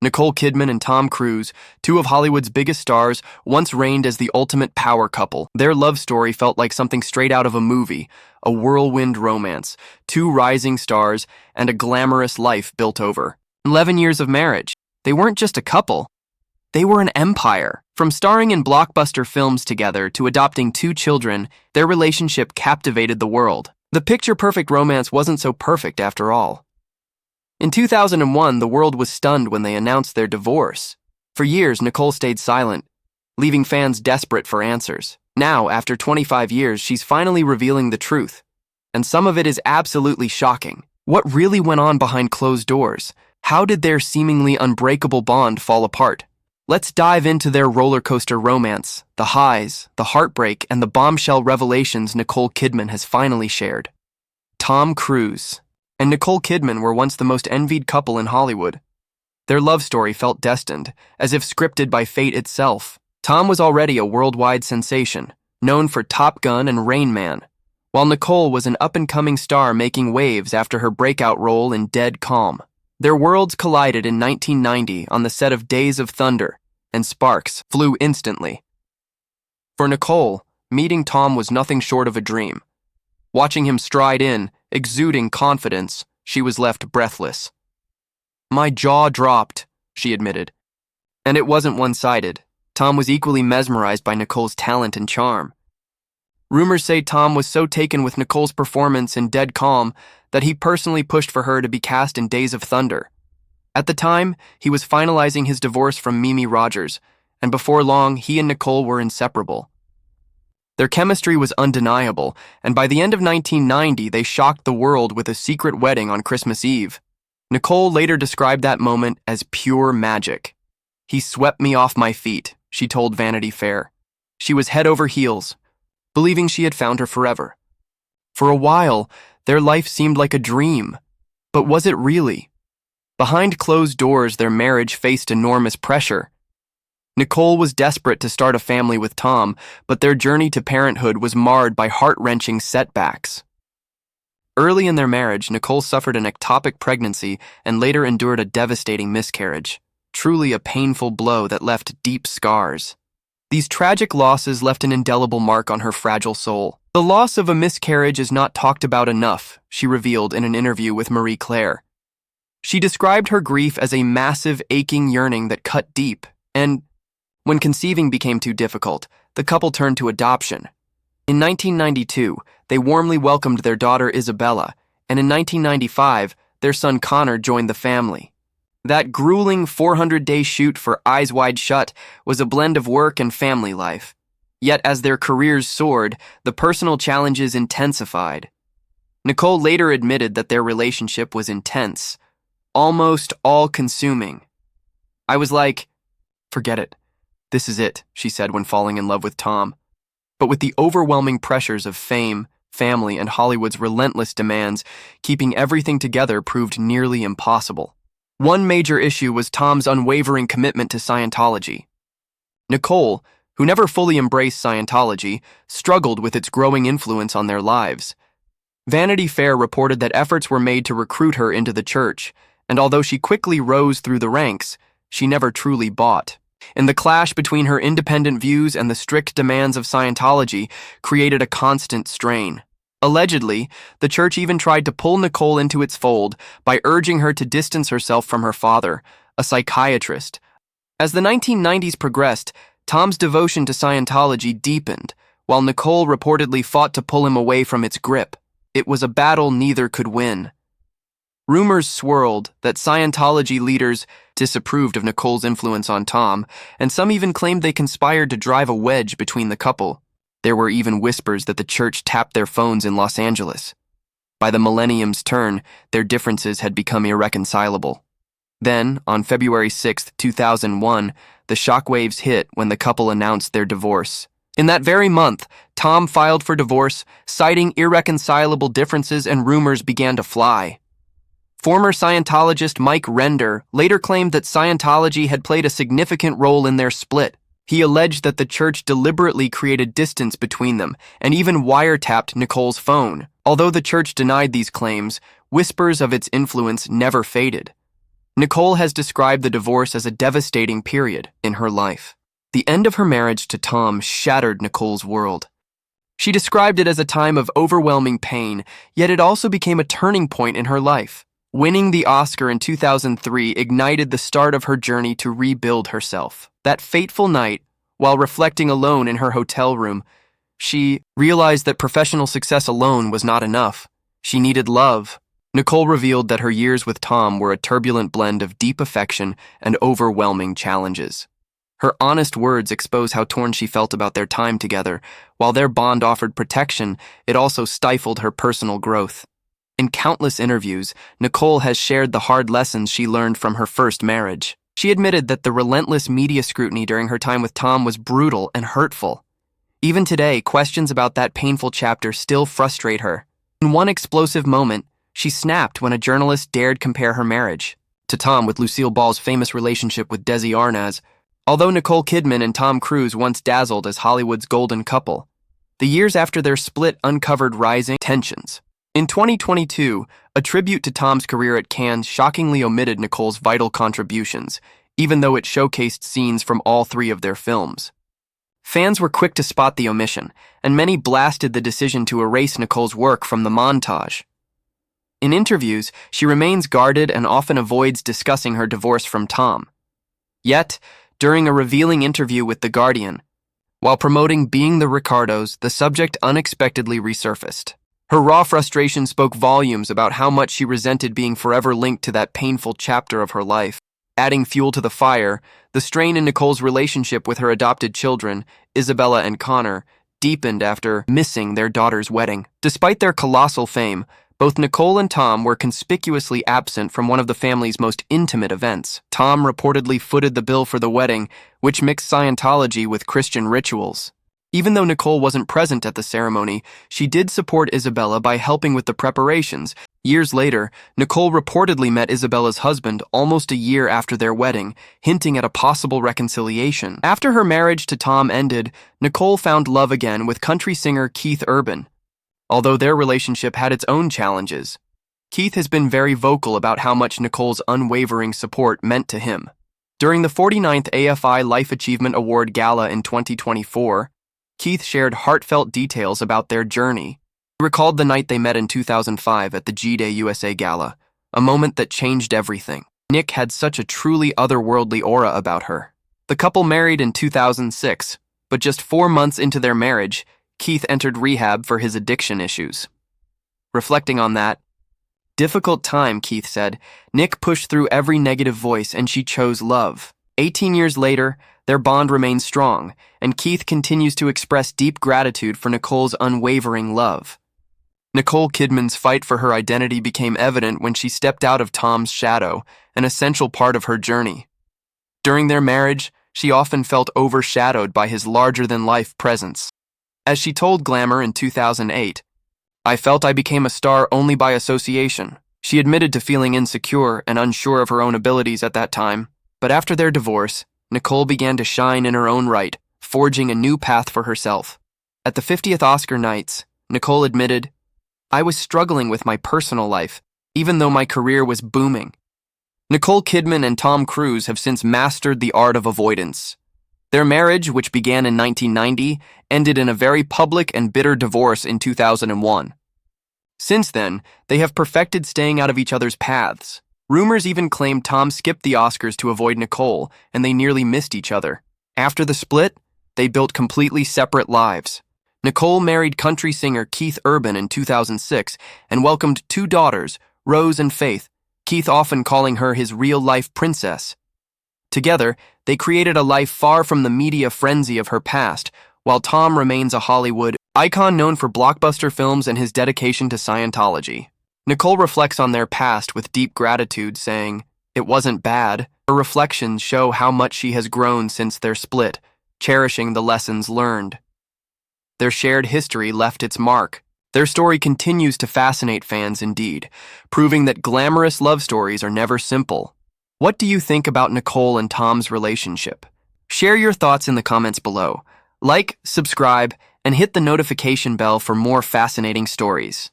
Nicole Kidman and Tom Cruise, two of Hollywood's biggest stars, once reigned as the ultimate power couple. Their love story felt like something straight out of a movie, a whirlwind romance, two rising stars, and a glamorous life built over 11 years of marriage. They weren't just a couple, they were an empire. From starring in blockbuster films together to adopting two children, their relationship captivated the world. The picture-perfect romance wasn't so perfect after all. In 2001, the world was stunned when they announced their divorce. For years, Nicole stayed silent, leaving fans desperate for answers. Now, after 25 years, she's finally revealing the truth. And some of it is absolutely shocking. What really went on behind closed doors? How did their seemingly unbreakable bond fall apart? Let's dive into their rollercoaster romance, the highs, the heartbreak, and the bombshell revelations Nicole Kidman has finally shared. Tom Cruise and Nicole Kidman were once the most envied couple in Hollywood. Their love story felt destined, as if scripted by fate itself. Tom was already a worldwide sensation, known for Top Gun and Rain Man, while Nicole was an up-and-coming star making waves after her breakout role in Dead Calm. Their worlds collided in 1990 on the set of Days of Thunder, and sparks flew instantly. For Nicole, meeting Tom was nothing short of a dream. Watching him stride in, exuding confidence, she was left breathless. "My jaw dropped," she admitted. And it wasn't one-sided. Tom was equally mesmerized by Nicole's talent and charm. Rumors say Tom was so taken with Nicole's performance in Dead Calm that he personally pushed for her to be cast in Days of Thunder. At the time, he was finalizing his divorce from Mimi Rogers, and before long, he and Nicole were inseparable. Their chemistry was undeniable, and by the end of 1990, they shocked the world with a secret wedding on Christmas Eve. Nicole later described that moment as pure magic. "He swept me off my feet," she told Vanity Fair. She was head over heels, believing she had found her forever. For a while, their life seemed like a dream. But was it really? Behind closed doors, their marriage faced enormous pressure. Nicole was desperate to start a family with Tom, but their journey to parenthood was marred by heart-wrenching setbacks. Early in their marriage, Nicole suffered an ectopic pregnancy and later endured a devastating miscarriage, truly a painful blow that left deep scars. These tragic losses left an indelible mark on her fragile soul. "The loss of a miscarriage is not talked about enough," she revealed in an interview with Marie Claire. She described her grief as a massive, aching yearning that cut deep, and when conceiving became too difficult, the couple turned to adoption. In 1992, they warmly welcomed their daughter Isabella, and in 1995, their son Connor joined the family. That grueling 400-day shoot for Eyes Wide Shut was a blend of work and family life. Yet as their careers soared, the personal challenges intensified. Nicole later admitted that their relationship was intense, almost all-consuming. "I was like, forget it. This is it," she said when falling in love with Tom. But with the overwhelming pressures of fame, family, and Hollywood's relentless demands, keeping everything together proved nearly impossible. One major issue was Tom's unwavering commitment to Scientology. Nicole, who never fully embraced Scientology, struggled with its growing influence on their lives. Vanity Fair reported that efforts were made to recruit her into the church, and although she quickly rose through the ranks, she never truly bought. And the clash between her independent views and the strict demands of Scientology created a constant strain. Allegedly, the church even tried to pull Nicole into its fold by urging her to distance herself from her father, a psychiatrist. As the 1990s progressed, Tom's devotion to Scientology deepened, while Nicole reportedly fought to pull him away from its grip. It was a battle neither could win. Rumors swirled that Scientology leaders disapproved of Nicole's influence on Tom, and some even claimed they conspired to drive a wedge between the couple. There were even whispers that the church tapped their phones in Los Angeles. By the millennium's turn, their differences had become irreconcilable. Then, on February 6, 2001, the shockwaves hit when the couple announced their divorce. In that very month, Tom filed for divorce, citing irreconcilable differences, and rumors began to fly. Former Scientologist Mike Render later claimed that Scientology had played a significant role in their split. He alleged that the church deliberately created distance between them and even wiretapped Nicole's phone. Although the church denied these claims, whispers of its influence never faded. Nicole has described the divorce as a devastating period in her life. The end of her marriage to Tom shattered Nicole's world. She described it as a time of overwhelming pain, yet it also became a turning point in her life. Winning the Oscar in 2003 ignited the start of her journey to rebuild herself. That fateful night, while reflecting alone in her hotel room, she realized that professional success alone was not enough. She needed love. Nicole revealed that her years with Tom were a turbulent blend of deep affection and overwhelming challenges. Her honest words expose how torn she felt about their time together. While their bond offered protection, it also stifled her personal growth. In countless interviews, Nicole has shared the hard lessons she learned from her first marriage. She admitted that the relentless media scrutiny during her time with Tom was brutal and hurtful. Even today, questions about that painful chapter still frustrate her. In one explosive moment, she snapped when a journalist dared compare her marriage to Tom with Lucille Ball's famous relationship with Desi Arnaz. Although Nicole Kidman and Tom Cruise once dazzled as Hollywood's golden couple, the years after their split uncovered rising tensions. In 2022, a tribute to Tom's career at Cannes shockingly omitted Nicole's vital contributions, even though it showcased scenes from all three of their films. Fans were quick to spot the omission, and many blasted the decision to erase Nicole's work from the montage. In interviews, she remains guarded and often avoids discussing her divorce from Tom. Yet, during a revealing interview with The Guardian, while promoting Being the Ricardos, the subject unexpectedly resurfaced. Her raw frustration spoke volumes about how much she resented being forever linked to that painful chapter of her life. Adding fuel to the fire, the strain in Nicole's relationship with her adopted children, Isabella and Connor, deepened after missing their daughter's wedding. Despite their colossal fame, both Nicole and Tom were conspicuously absent from one of the family's most intimate events. Tom reportedly footed the bill for the wedding, which mixed Scientology with Christian rituals. Even though Nicole wasn't present at the ceremony, she did support Isabella by helping with the preparations. Years later, Nicole reportedly met Isabella's husband almost a year after their wedding, hinting at a possible reconciliation. After her marriage to Tom ended, Nicole found love again with country singer Keith Urban. Although their relationship had its own challenges, Keith has been very vocal about how much Nicole's unwavering support meant to him. During the 49th AFI Life Achievement Award Gala in 2024, Keith shared heartfelt details about their journey. He recalled the night they met in 2005 at the G-Day USA Gala, a moment that changed everything. Nick had such a truly otherworldly aura about her. The couple married in 2006, but just 4 months into their marriage, Keith entered rehab for his addiction issues. Reflecting on that difficult time, Keith said, Nick pushed through every negative voice and she chose love. 18 years later, their bond remains strong, and Keith continues to express deep gratitude for Nicole's unwavering love. Nicole Kidman's fight for her identity became evident when she stepped out of Tom's shadow, an essential part of her journey. During their marriage, she often felt overshadowed by his larger-than-life presence. As she told Glamour in 2008, "I felt I became a star only by association." She admitted to feeling insecure and unsure of her own abilities at that time, but after their divorce, Nicole began to shine in her own right, forging a new path for herself. At the 50th Oscar nights, Nicole admitted, "I was struggling with my personal life, even though my career was booming." Nicole Kidman and Tom Cruise have since mastered the art of avoidance. Their marriage, which began in 1990, ended in a very public and bitter divorce in 2001. Since then, they have perfected staying out of each other's paths. Rumors even claim Tom skipped the Oscars to avoid Nicole, and they nearly missed each other. After the split, they built completely separate lives. Nicole married country singer Keith Urban in 2006 and welcomed 2 daughters, Rose and Faith, Keith often calling her his real-life princess. Together, they created a life far from the media frenzy of her past, while Tom remains a Hollywood icon known for blockbuster films and his dedication to Scientology. Nicole reflects on their past with deep gratitude, saying, "It wasn't bad." Her reflections show how much she has grown since their split, cherishing the lessons learned. Their shared history left its mark. Their story continues to fascinate fans indeed, proving that glamorous love stories are never simple. What do you think about Nicole and Tom's relationship? Share your thoughts in the comments below. Like, subscribe, and hit the notification bell for more fascinating stories.